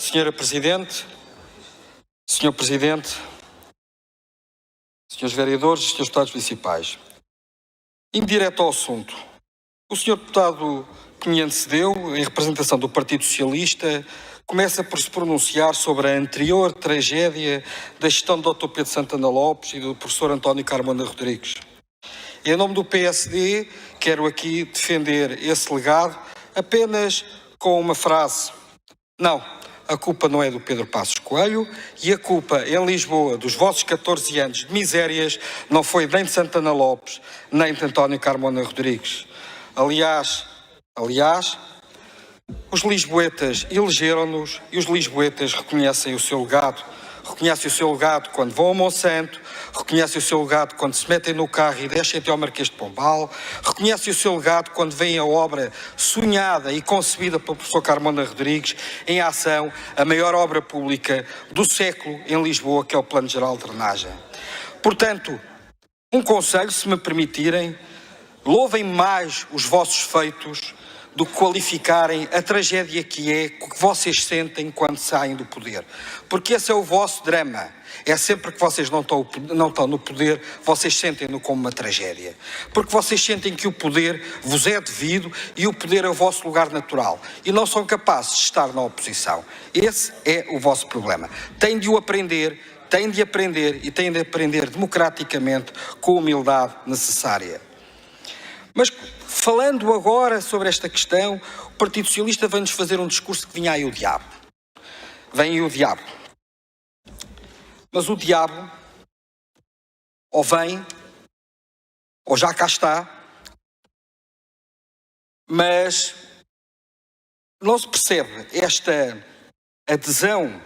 Senhora Presidente, Senhor Presidente, Senhores Vereadores e Senhores Deputados Municipais, indo direto ao assunto, o Senhor Deputado que me antecedeu, em representação do Partido Socialista, começa por se pronunciar sobre a anterior tragédia da gestão do Dr. Pedro Santana Lopes e do professor António Carmona Rodrigues. Em nome do PSD, quero aqui defender esse legado apenas com uma frase. Não, a culpa não é do Pedro Passos Coelho e a culpa em Lisboa dos vossos 14 anos de misérias não foi nem de Santana Lopes, nem de António Carmona Rodrigues. Aliás, os lisboetas elegeram-nos e os lisboetas reconhecem o seu legado. Reconhecem o seu legado quando vão ao Monsanto, reconhecem o seu legado quando se metem no carro e descem até ao Marquês de Pombal, reconhecem o seu legado quando veem a obra sonhada e concebida pelo professor Carmona Rodrigues em ação, a maior obra pública do século em Lisboa, que é o Plano Geral de Drenagem. Portanto, um conselho, se me permitirem, louvem mais os vossos feitos do que qualificarem a tragédia que é que vocês sentem quando saem do poder. Porque esse é o vosso drama. É sempre que vocês não estão no poder, vocês sentem-no como uma tragédia. Porque vocês sentem que o poder vos é devido e o poder é o vosso lugar natural. E não são capazes de estar na oposição. Esse é o vosso problema. Têm de o aprender, têm de aprender e têm de aprender democraticamente com a humildade necessária. Mas, falando agora sobre esta questão, o Partido Socialista vem-nos fazer um discurso que vinha aí o diabo. Vem aí o diabo. Mas o diabo ou vem, ou já cá está, mas não se percebe esta adesão,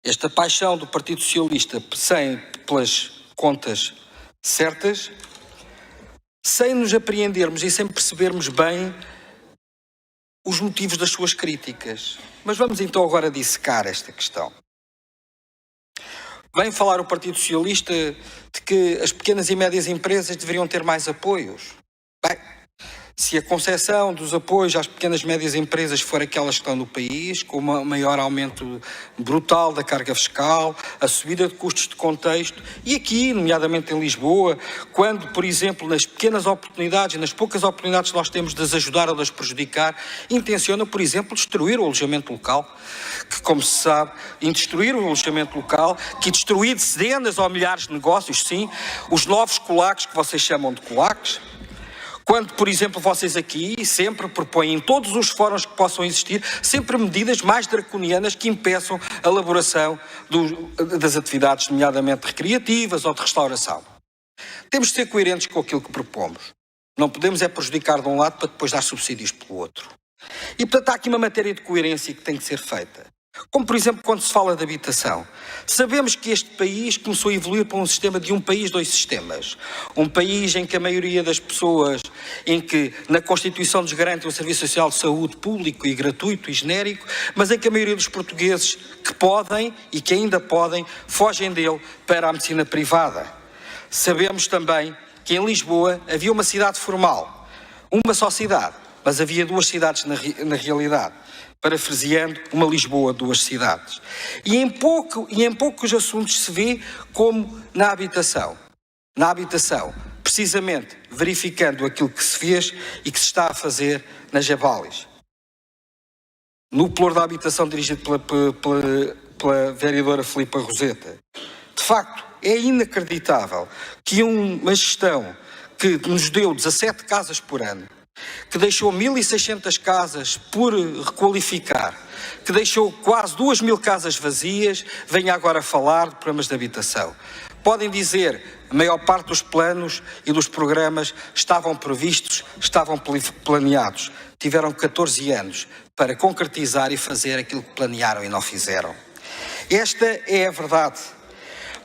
esta paixão do Partido Socialista pelas contas certas, sem nos apreendermos e sem percebermos bem os motivos das suas críticas. Mas vamos então agora dissecar esta questão. Vem falar o Partido Socialista de que as pequenas e médias empresas deveriam ter mais apoios. Bem, se a concessão dos apoios às pequenas e médias empresas for aquelas que estão no país, com um maior aumento brutal da carga fiscal, a subida de custos de contexto, e aqui, nomeadamente em Lisboa, quando, por exemplo, nas pequenas oportunidades, nas poucas oportunidades que nós temos de as ajudar ou de as prejudicar, intenciona, por exemplo, destruir o alojamento local, que, como se sabe, destruir o alojamento local, que destruir dezenas ou milhares de negócios, sim, os novos colaques que vocês chamam de colaques. Quando, por exemplo, vocês aqui sempre propõem em todos os fóruns que possam existir, sempre medidas mais draconianas que impeçam a elaboração das atividades, nomeadamente recreativas ou de restauração. Temos de ser coerentes com aquilo que propomos. Não podemos é prejudicar de um lado para depois dar subsídios pelo outro. E, portanto, há aqui uma matéria de coerência que tem que ser feita. Como, por exemplo, quando se fala de habitação. Sabemos que este país começou a evoluir para um sistema de um país, dois sistemas. Um país em que a maioria das pessoas, em que na Constituição nos garante um serviço social de saúde público e gratuito e genérico, mas em que a maioria dos portugueses que podem e que ainda podem, fogem dele para a medicina privada. Sabemos também que em Lisboa havia uma cidade formal, uma só cidade, mas havia duas cidades na realidade. Parafraseando, uma Lisboa, duas cidades. E em poucos assuntos se vê como na habitação. Na habitação, precisamente verificando aquilo que se fez e que se está a fazer nas Jabalis. No pluro da habitação dirigido pela vereadora Filipa Roseta. De facto, é inacreditável que uma gestão que nos deu 17 casas por ano, que deixou 1.600 casas por requalificar, que deixou quase 2.000 casas vazias, venha agora falar de problemas de habitação. Podem dizer, a maior parte dos planos e dos programas estavam previstos, estavam planeados. Tiveram 14 anos para concretizar e fazer aquilo que planearam e não fizeram. Esta é a verdade.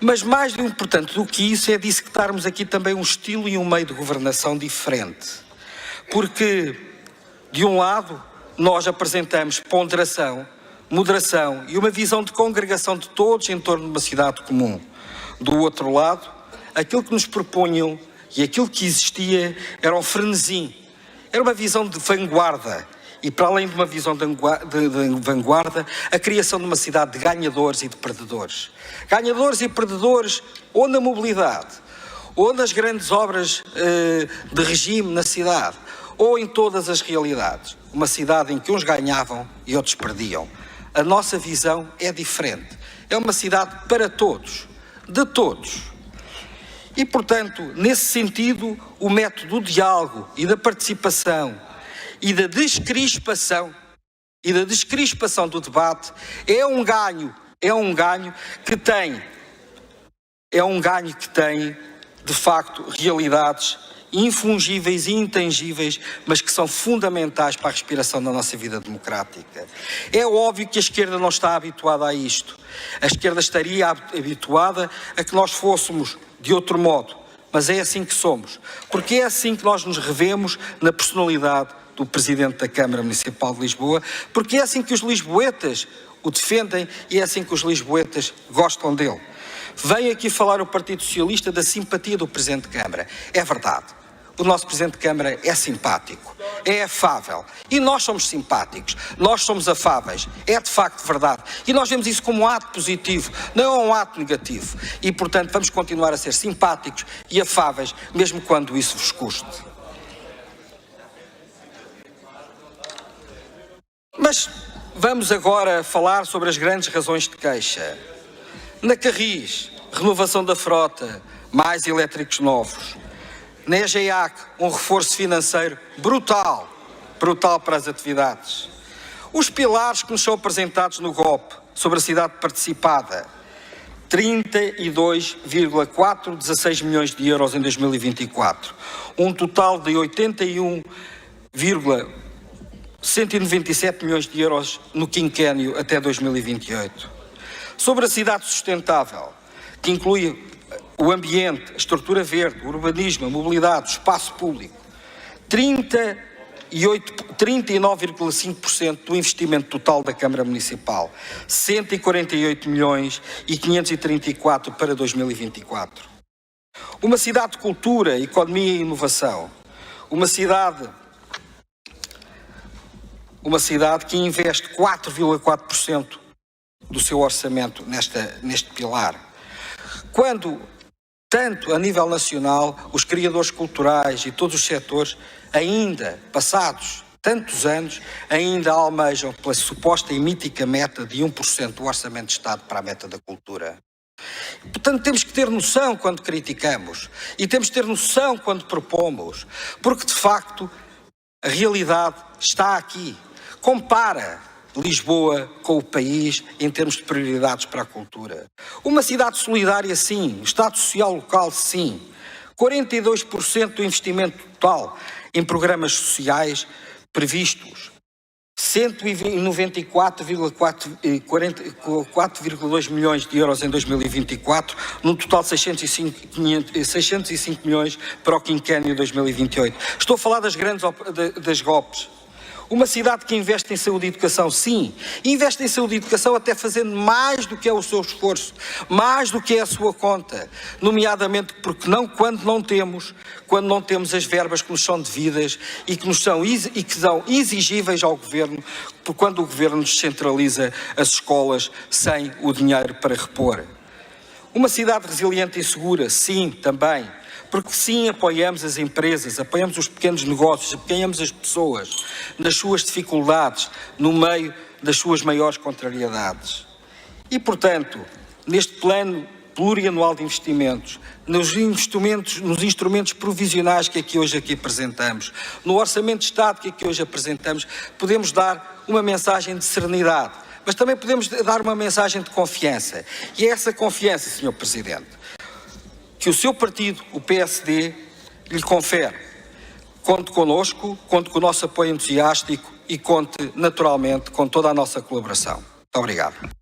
Mas mais importante do que isso é dissecarmos aqui também um estilo e um meio de governação diferente. Porque, de um lado, nós apresentamos ponderação, moderação e uma visão de congregação de todos em torno de uma cidade comum. Do outro lado, aquilo que nos propunham e aquilo que existia era um frenesim, era uma visão de vanguarda e para além de uma visão de vanguarda, a criação de uma cidade de ganhadores e de perdedores. Ganhadores e perdedores ou na mobilidade, ou nas grandes obras de regime na cidade, ou em todas as realidades. Uma cidade em que uns ganhavam e outros perdiam. A nossa visão é diferente. É uma cidade para todos, de todos. E, portanto, nesse sentido, o método do diálogo e da participação e da descrispação do debate é um ganho que tem, de facto, realidades infungíveis e intangíveis, mas que são fundamentais para a respiração da nossa vida democrática. É óbvio que a esquerda não está habituada a isto. A esquerda estaria habituada a que nós fôssemos de outro modo, mas é assim que somos, porque é assim que nós nos revemos na personalidade do Presidente da Câmara Municipal de Lisboa, porque é assim que os lisboetas o defendem e é assim que os lisboetas gostam dele. Vem aqui falar o Partido Socialista da simpatia do Presidente de Câmara. É verdade. O nosso Presidente de Câmara é simpático, é afável. E nós somos simpáticos, nós somos afáveis. É de facto verdade. E nós vemos isso como um ato positivo, não um ato negativo. E, portanto, vamos continuar a ser simpáticos e afáveis, mesmo quando isso vos custe. Mas vamos agora falar sobre as grandes razões de queixa. Na Carris, renovação da frota, mais elétricos novos. Na EGEAC, um reforço financeiro brutal para as atividades. Os pilares que nos são apresentados no GOP sobre a cidade participada, 32,416 milhões de euros em 2024, um total de 81,197 milhões de euros no quinquênio até 2028. Sobre a cidade sustentável, que inclui o ambiente, a estrutura verde, o urbanismo, a mobilidade, o espaço público, 39,5% do investimento total da Câmara Municipal, 148 milhões e 534 para 2024. Uma cidade de cultura, economia e inovação, uma cidade que investe 4,4% do seu orçamento neste pilar. Quando, tanto a nível nacional, os criadores culturais e todos os setores, ainda, passados tantos anos, ainda almejam pela suposta e mítica meta de 1% do orçamento de Estado para a meta da cultura. Portanto, temos que ter noção quando criticamos e temos que ter noção quando propomos, porque, de facto, a realidade está aqui. Compara Lisboa com o país em termos de prioridades para a cultura. Uma cidade solidária, sim. Estado social local, sim. 42% do investimento total em programas sociais previstos. 194,2 milhões de euros em 2024, num total de 605 milhões para o quinquênio 2028. Estou a falar das GOPs. Uma cidade que investe em saúde e educação, sim. Investe em saúde e educação até fazendo mais do que é o seu esforço, mais do que é a sua conta. Nomeadamente porque quando não temos as verbas que nos são devidas e que são exigíveis ao Governo, porque quando o Governo descentraliza as escolas sem o dinheiro para repor. Uma cidade resiliente e segura, sim, também. Porque sim, apoiamos as empresas, apoiamos os pequenos negócios, apoiamos as pessoas nas suas dificuldades, no meio das suas maiores contrariedades. E, portanto, neste plano plurianual de investimentos, nos instrumentos provisionais que hoje apresentamos, no Orçamento de Estado que hoje apresentamos, podemos dar uma mensagem de serenidade, mas também podemos dar uma mensagem de confiança. E é essa confiança, Sr. Presidente, que o seu partido, o PSD, lhe confere. Conte connosco, conte com o nosso apoio entusiástico e conte, naturalmente, com toda a nossa colaboração. Muito obrigado.